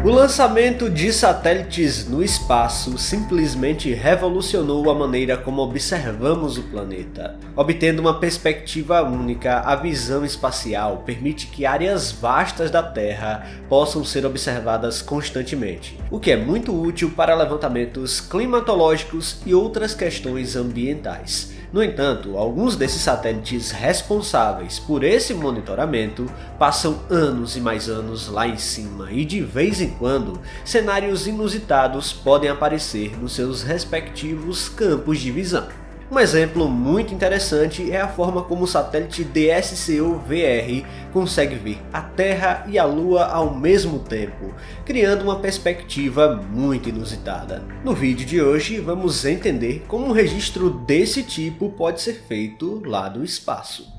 O lançamento de satélites no espaço simplesmente revolucionou a maneira como observamos o planeta. Obtendo uma perspectiva única, a visão espacial permite que áreas vastas da Terra possam ser observadas constantemente, o que é muito útil para levantamentos climatológicos e outras questões ambientais. No entanto, alguns desses satélites responsáveis por esse monitoramento passam anos e mais anos lá em cima e de vez em quando cenários inusitados podem aparecer nos seus respectivos campos de visão. Um exemplo muito interessante é a forma como o satélite DSCO-VR consegue ver a Terra e a Lua ao mesmo tempo, criando uma perspectiva muito inusitada. No vídeo de hoje vamos entender como um registro desse tipo pode ser feito lá do espaço.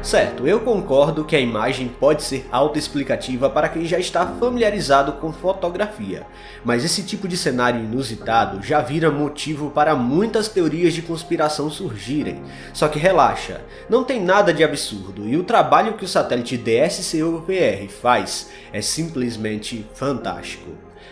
Certo, eu concordo que a imagem pode ser autoexplicativa para quem já está familiarizado com fotografia, mas esse tipo de cenário inusitado já vira motivo para muitas teorias de conspiração surgirem. Só que relaxa, não tem nada de absurdo e o trabalho que o satélite DSCO-VR faz é simplesmente fantástico.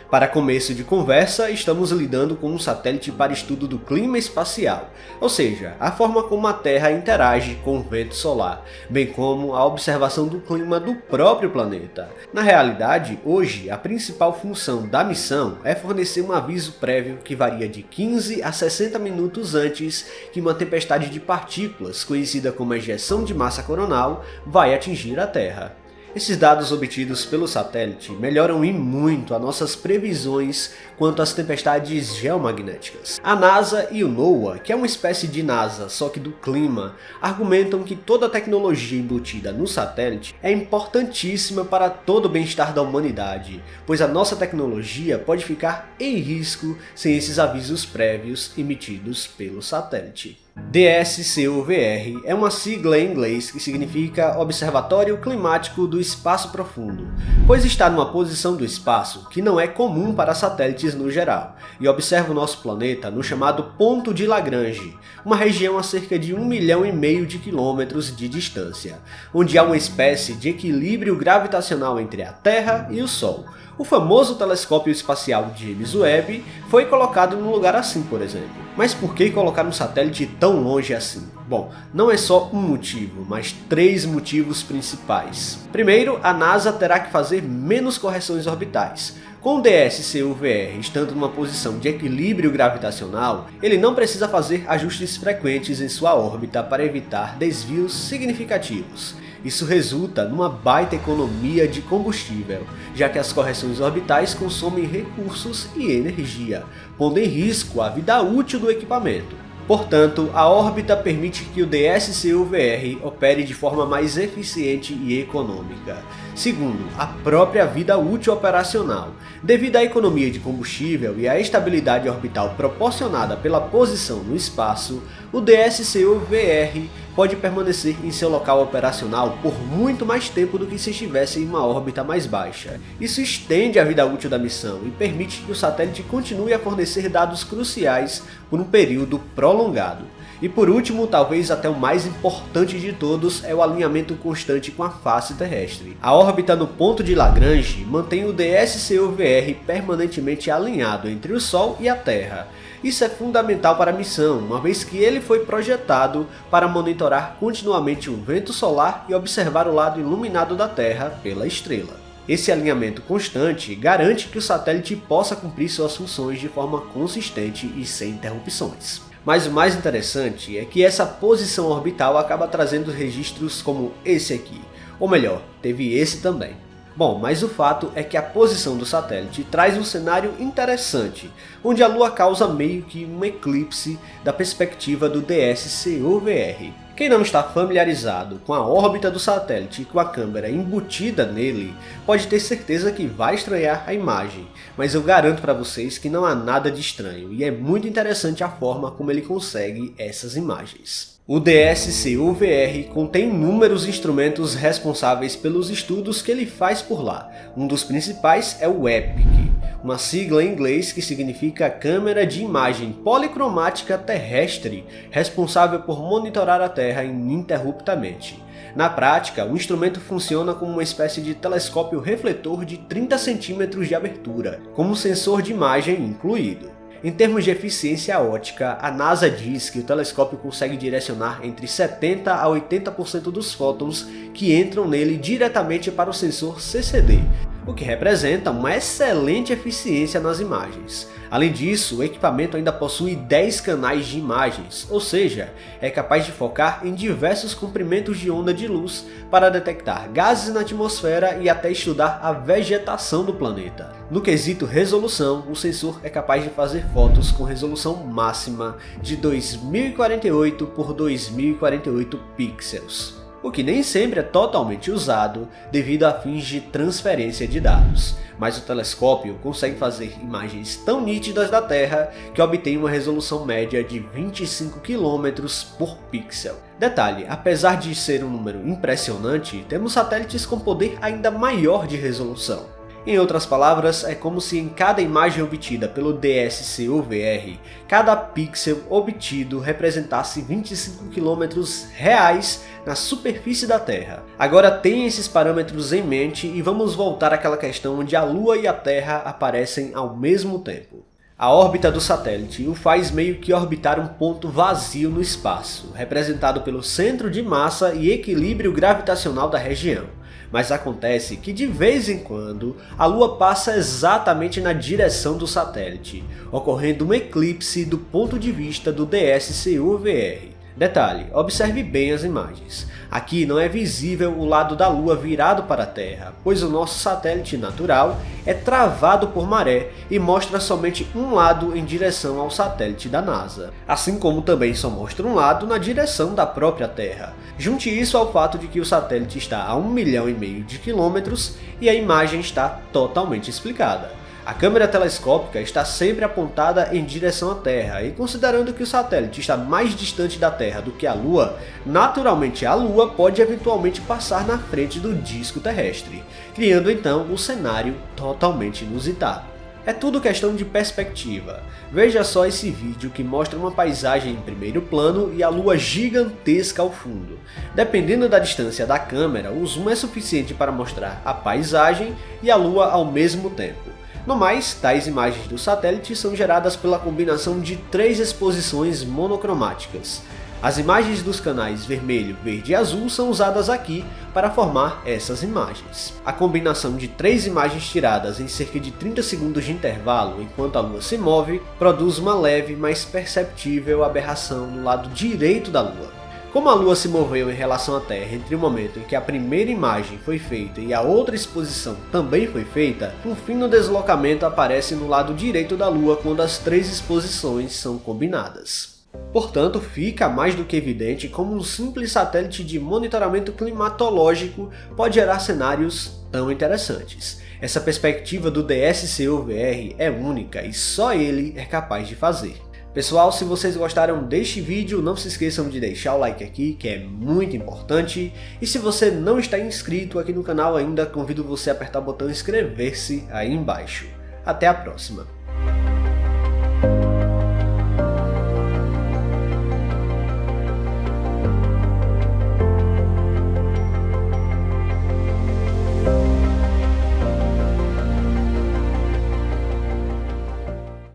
Para começo de conversa, estamos lidando com um satélite para estudo do clima espacial, ou seja, a forma como a Terra interage com o vento solar, bem como a observação do clima do próprio planeta. Na realidade, hoje, a principal função da missão é fornecer um aviso prévio que varia de 15 a 60 minutos antes que uma tempestade de partículas, conhecida como ejeção de massa coronal, vai atingir a Terra. Esses dados obtidos pelo satélite melhoram e muito as nossas previsões quanto às tempestades geomagnéticas. A NASA e o NOAA, que é uma espécie de NASA só que do clima, argumentam que toda a tecnologia embutida no satélite é importantíssima para todo o bem-estar da humanidade, pois a nossa tecnologia pode ficar em risco sem esses avisos prévios emitidos pelo satélite. DSCO-VR é uma sigla em inglês que significa Observatório Climático do Espaço Profundo, pois está numa posição do espaço que não é comum para satélites no geral, e observa o nosso planeta no chamado Ponto de Lagrange, uma região a cerca de 1,5 milhão de quilômetros de distância, onde há uma espécie de equilíbrio gravitacional entre a Terra e o Sol. O famoso telescópio espacial James Webb foi colocado num lugar assim, por exemplo. Mas por que colocar um satélite tão longe assim? Bom, não é só um motivo, mas 3 motivos principais. Primeiro, a NASA terá que fazer menos correções orbitais. Com o DSCO-VR estando numa posição de equilíbrio gravitacional, ele não precisa fazer ajustes frequentes em sua órbita para evitar desvios significativos. Isso resulta numa baita economia de combustível, já que as correções orbitais consomem recursos e energia, pondo em risco a vida útil do equipamento. Portanto, a órbita permite que o DSCO-VR opere de forma mais eficiente e econômica. Segundo, a própria vida útil operacional. Devido à economia de combustível e à estabilidade orbital proporcionada pela posição no espaço, o DSCO-VR pode permanecer em seu local operacional por muito mais tempo do que se estivesse em uma órbita mais baixa. Isso estende a vida útil da missão e permite que o satélite continue a fornecer dados cruciais por um período prolongado. E por último, talvez até o mais importante de todos, é o alinhamento constante com a face terrestre. A órbita no ponto de Lagrange mantém o DSCO-VR permanentemente alinhado entre o Sol e a Terra. Isso é fundamental para a missão, uma vez que ele foi projetado para monitorar continuamente o vento solar e observar o lado iluminado da Terra pela estrela. Esse alinhamento constante garante que o satélite possa cumprir suas funções de forma consistente e sem interrupções. Mas o mais interessante é que essa posição orbital acaba trazendo registros como esse aqui, ou melhor, teve esse também. Bom, mas o fato é que a posição do satélite traz um cenário interessante, onde a Lua causa meio que um eclipse da perspectiva do DSCO-VR. Quem não está familiarizado com a órbita do satélite e com a câmera embutida nele, pode ter certeza que vai estranhar a imagem, mas eu garanto para vocês que não há nada de estranho e é muito interessante a forma como ele consegue essas imagens. O DSCO-VR contém inúmeros instrumentos responsáveis pelos estudos que ele faz por lá. Um dos principais é o EPIC, uma sigla em inglês que significa Câmera de Imagem Policromática Terrestre, responsável por monitorar a Terra ininterruptamente. Na prática, o instrumento funciona como uma espécie de telescópio refletor de 30 cm de abertura, com um sensor de imagem incluído. Em termos de eficiência óptica, a NASA diz que o telescópio consegue direcionar entre 70% a 80% dos fótons que entram nele diretamente para o sensor CCD, o que representa uma excelente eficiência nas imagens. Além disso, o equipamento ainda possui 10 canais de imagens, ou seja, é capaz de focar em diversos comprimentos de onda de luz para detectar gases na atmosfera e até estudar a vegetação do planeta. No quesito resolução, o sensor é capaz de fazer fotos com resolução máxima de 2048 por 2048 pixels, o que nem sempre é totalmente usado devido a fins de transferência de dados, mas o telescópio consegue fazer imagens tão nítidas da Terra que obtém uma resolução média de 25 km por pixel. Detalhe, apesar de ser um número impressionante, temos satélites com poder ainda maior de resolução. Em outras palavras, é como se em cada imagem obtida pelo DSC-OVR, cada pixel obtido representasse 25 km reais na superfície da Terra. Agora tenha esses parâmetros em mente e vamos voltar àquela questão onde a Lua e a Terra aparecem ao mesmo tempo. A órbita do satélite o faz meio que orbitar um ponto vazio no espaço, representado pelo centro de massa e equilíbrio gravitacional da região. Mas acontece que de vez em quando a Lua passa exatamente na direção do satélite, ocorrendo um eclipse do ponto de vista do DSC-OVR. Detalhe, observe bem as imagens. Aqui não é visível o lado da Lua virado para a Terra, pois o nosso satélite natural é travado por maré e mostra somente um lado em direção ao satélite da NASA, assim como também só mostra um lado na direção da própria Terra. Junte isso ao fato de que o satélite está a 1,5 milhão de quilômetros e a imagem está totalmente explicada. A câmera telescópica está sempre apontada em direção à Terra e considerando que o satélite está mais distante da Terra do que a Lua, naturalmente a Lua pode eventualmente passar na frente do disco terrestre, criando então um cenário totalmente inusitado. É tudo questão de perspectiva. Veja só esse vídeo que mostra uma paisagem em primeiro plano e a Lua gigantesca ao fundo. Dependendo da distância da câmera, o zoom é suficiente para mostrar a paisagem e a Lua ao mesmo tempo. No mais, tais imagens do satélite são geradas pela combinação de 3 exposições monocromáticas. As imagens dos canais vermelho, verde e azul são usadas aqui para formar essas imagens. A combinação de 3 imagens tiradas em cerca de 30 segundos de intervalo enquanto a Lua se move, produz uma leve, mas perceptível aberração no lado direito da Lua. Como a Lua se moveu em relação à Terra entre o momento em que a primeira imagem foi feita e a outra exposição também foi feita, um fino deslocamento aparece no lado direito da Lua quando as 3 exposições são combinadas. Portanto, fica mais do que evidente como um simples satélite de monitoramento climatológico pode gerar cenários tão interessantes. Essa perspectiva do DSC-OVR é única e só ele é capaz de fazer. Pessoal, se vocês gostaram deste vídeo, não se esqueçam de deixar o like aqui, que é muito importante. E se você não está inscrito aqui no canal ainda, convido você a apertar o botão inscrever-se aí embaixo. Até a próxima!